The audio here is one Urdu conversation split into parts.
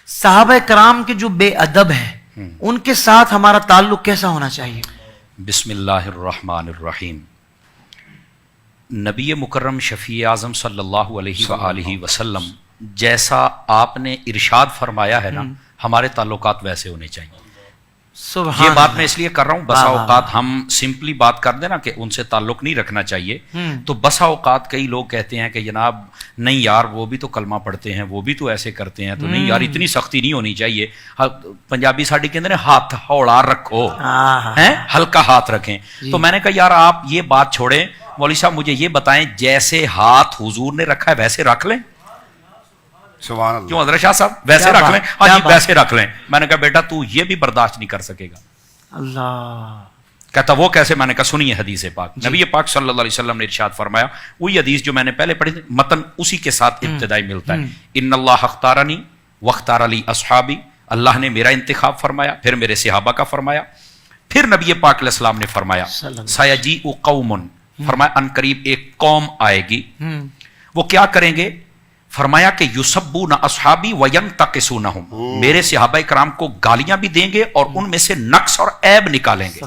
صحابہ کرام کے جو بے ادب ہیں ان کے ساتھ ہمارا تعلق کیسا ہونا چاہیے؟ بسم اللہ الرحمن الرحیم۔ نبی مکرم شفیع اعظم صلی اللہ علیہ وآلہ وسلم جیسا آپ نے ارشاد فرمایا ہے نا، ہمارے تعلقات ویسے ہونے چاہیے۔ سبحان یہ بات اللہ۔ میں اس لیے کر رہا ہوں، بسا اوقات ہم سمپلی بات کر دیں نا کہ ان سے تعلق نہیں رکھنا چاہیے، تو بسا اوقات کئی لوگ کہتے ہیں کہ جناب نہیں یار وہ بھی تو کلمہ پڑھتے ہیں، وہ بھی تو ایسے کرتے ہیں، تو نہیں یار اتنی سختی نہیں ہونی چاہیے۔ پنجابی ساڈی کہتے ہیں ہاتھ ہوڑا رکھو، ہلکا ہاتھ رکھیں۔ تو میں نے کہا یار آپ یہ بات چھوڑیں، مولوی صاحب مجھے یہ بتائیں جیسے ہاتھ حضور نے رکھا ہے ویسے رکھ لیں؟ سبحان اللہ۔ کیوں حضرت شاہ صاحب ویسے رکھ لیں؟ ہاں جی ویسے رکھ لیں۔ میں نے کہا بیٹا تو یہ بھی برداشت نہیں کر سکے گا۔ اللہ کہتا وہ کیسے؟ میں نے کہا سنیے حدیث پاک، نبی پاک صلی اللہ علیہ وسلم نے ارشاد فرمایا، وہی حدیث جو میں نے پہلے پڑھی تھی، متن اسی کے ساتھ ابتدائی ملتا ہے، ان اللہ اختارنی واختار لی اصحابی، اللہ نے میرا انتخاب فرمایا، پھر میرے صحابہ کا فرمایا، پھر نبی پاک علیہ السلام نے فرمایا سیجیء قوم، فرمایا ان قریب ایک قوم آئے گی، وہ کیا کریں گے؟ فرمایا کہ یسبون اصحابی وینتقصونہم، میرے صحابہ کرام کو گالیاں بھی دیں گے اور ان میں سے نقص اور عیب نکالیں گے۔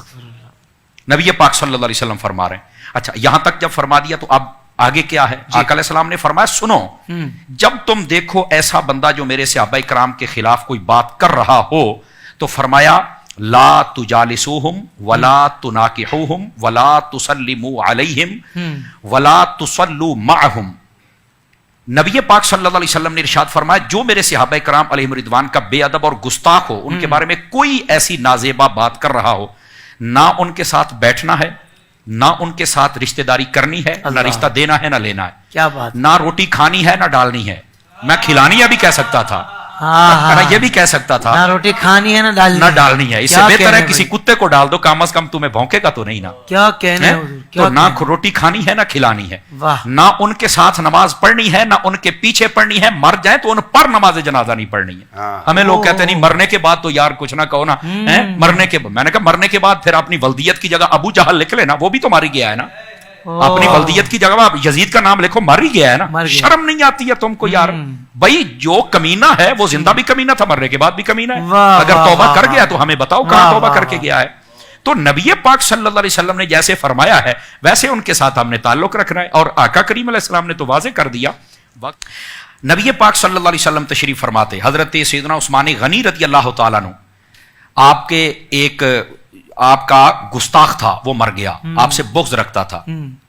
نبی پاک صلی اللہ علیہ وسلم فرما رہے ہیں۔ اچھا یہاں تک جب فرما دیا تو اب آگے کیا ہے؟ آقا علیہ السلام نے فرمایا سنو، جب تم دیکھو ایسا بندہ جو میرے صحابہ کرام کے خلاف کوئی بات کر رہا ہو تو فرمایا لا تجالسوہم ولا تناکحوہم ولا تسلموا علیہم ولا تصلوا معہم۔ نبی پاک صلی اللہ علیہ وسلم نے ارشاد فرمایا جو میرے صحابہ کرام علیہم رضوان کا بے ادب اور گستاخ ہو، ان کے بارے میں کوئی ایسی نازیبہ بات کر رہا ہو، نہ ان کے ساتھ بیٹھنا ہے، نہ ان کے ساتھ رشتہ داری کرنی ہے، نہ رشتہ دینا ہے نہ لینا ہے، کیا بات، نہ روٹی کھانی ہے نہ ڈالنی ہے۔ میں کھلانی ہے بھی کہہ سکتا تھا، یہ بھی کہہ سکتا تھا نہ روٹی کھانی ہے نہ ڈالنی ہے۔ اس سے بہتر ہے کسی کتے کو ڈال دو، کم از کم تمہیں بھونکے گا تو نہیں نا۔ کیا کہنے تو نہ روٹی کھانی ہے نہ کھلانی ہے، نہ ان کے ساتھ نماز پڑھنی ہے نہ ان کے پیچھے پڑھنی ہے، مر جائیں تو ان پر نماز جنازہ نہیں پڑھنی ہے۔ ہمیں لوگ کہتے ہیں نہیں مرنے کے بعد تو یار کچھ نہ کہو نا، مرنے کے بعد، میں نے کہا مرنے کے بعد پھر اپنی ولدیت کی جگہ ابو جہل لکھ لینا، وہ بھی تو ماری گیا ہے نا۔ اپنی ولدیت کی جگہ یزید کا نام لکھو، مر ہی گیا ہے نا۔ شرم نہیں آتی ہے تم کو یار؟ بھائی جو کمینہ ہے وہ زندہ بھی کمینہ تھا، مرنے کے بعد بھی کمینہ ہے۔ اگر توبہ کر گیا تو ہمیں بتاؤ کہاں توبہ کر کے گیا ہے۔ تو نبی پاک صلی اللہ علیہ وسلم نے جیسے فرمایا ہے ویسے ان کے ساتھ ہم نے تعلق رکھنا ہے، اور آقا کریم علیہ السلام نے تو واضح کر دیا۔ نبی پاک صلی اللہ علیہ وسلم تشریف فرماتے، حضرت سیدنا عثمان غنی رضی اللہ تعالیٰ عنہ، آپ کے ایک آپ کا گستاخ تھا، وہ مر گیا، آپ سے بغض رکھتا تھا۔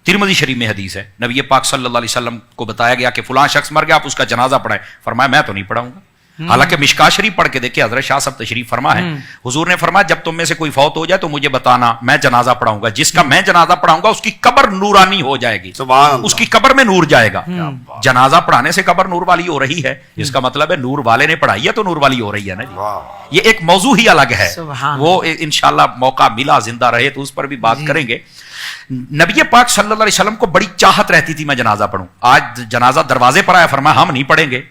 ترمذی شریف میں حدیث ہے، نبی پاک صلی اللہ علیہ وسلم کو بتایا گیا کہ فلاں شخص مر گیا، آپ اس کا جنازہ پڑھائیں۔ فرمایا میں تو نہیں پڑھاؤں گا۔ حالانکہ مشکاہ شریف پڑھ کے دیکھیں، حضرت شاہ صاحب تشریف فرما ہے، حضور نے فرمایا جب تم میں سے کوئی فوت ہو جائے تو مجھے بتانا، میں جنازہ پڑھاؤں گا، جس کا میں جنازہ پڑھاؤں گا اس کی قبر نورانی ہو جائے گی، اس کی قبر میں نور جائے گا۔ جنازہ پڑھانے سے قبر نور والی ہو رہی ہے، اس کا مطلب ہے نور والے نے پڑھائی ہے تو نور والی ہو رہی ہے نا جی۔ یہ ایک موضوع ہی الگ ہے، وہ انشاءاللہ موقع ملا زندہ رہے تو اس پر بھی بات کریں گے۔ نبی پاک صلی اللہ علیہ وسلم کو بڑی چاہت رہتی تھی میں جنازہ پڑھوں۔ آج جنازہ دروازے پر آیا، فرمایا ہم نہیں پڑھیں گے۔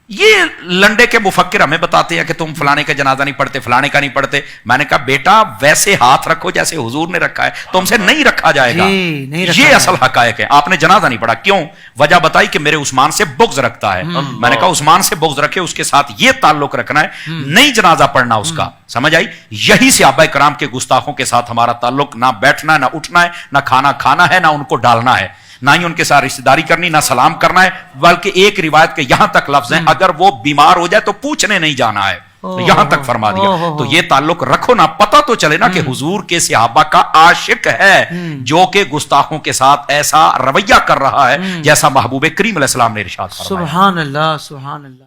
یہ لنڈے کے مفکر ہمیں بتاتے ہیں کہ تم فلانے کا جنازہ نہیں پڑھتے، فلانے کا نہیں پڑھتے۔ میں نے کہا بیٹا ویسے ہاتھ رکھو جیسے حضور نے رکھا ہے، تم سے نہیں رکھا جائے گا۔ یہ اصل حقائق ہے۔ آپ نے جنازہ نہیں پڑھا، کیوں؟ وجہ بتائی کہ میرے عثمان سے بغض رکھتا ہے۔ میں نے کہا عثمان سے بغض رکھے، اس کے ساتھ یہ تعلق رکھنا ہے، نہیں جنازہ پڑھنا اس کا۔ سمجھ آئی؟ یہی صحابہ کرام کے گستاخوں کے ساتھ ہمارا تعلق، نہ بیٹھنا ہے نہ اٹھنا ہے، نہ کھانا کھانا ہے نہ ان کو ڈالنا ہے، نہ ہی ان کے ساتھ رشتہ داری کرنی، نہ سلام کرنا ہے، بلکہ ایک روایت کے یہاں تک لفظ ہیں اگر وہ بیمار ہو جائے تو پوچھنے نہیں جانا ہے، یہاں تک فرما دیا۔ تو یہ تعلق رکھو نا، پتہ تو چلے نا کہ حضور کے صحابہ کا عاشق ہے جو کہ گستاخوں کے ساتھ ایسا رویہ کر رہا ہے جیسا محبوب کریم علیہ السلام نے ارشاد فرمایا۔ سبحان اللہ، سبحان اللہ۔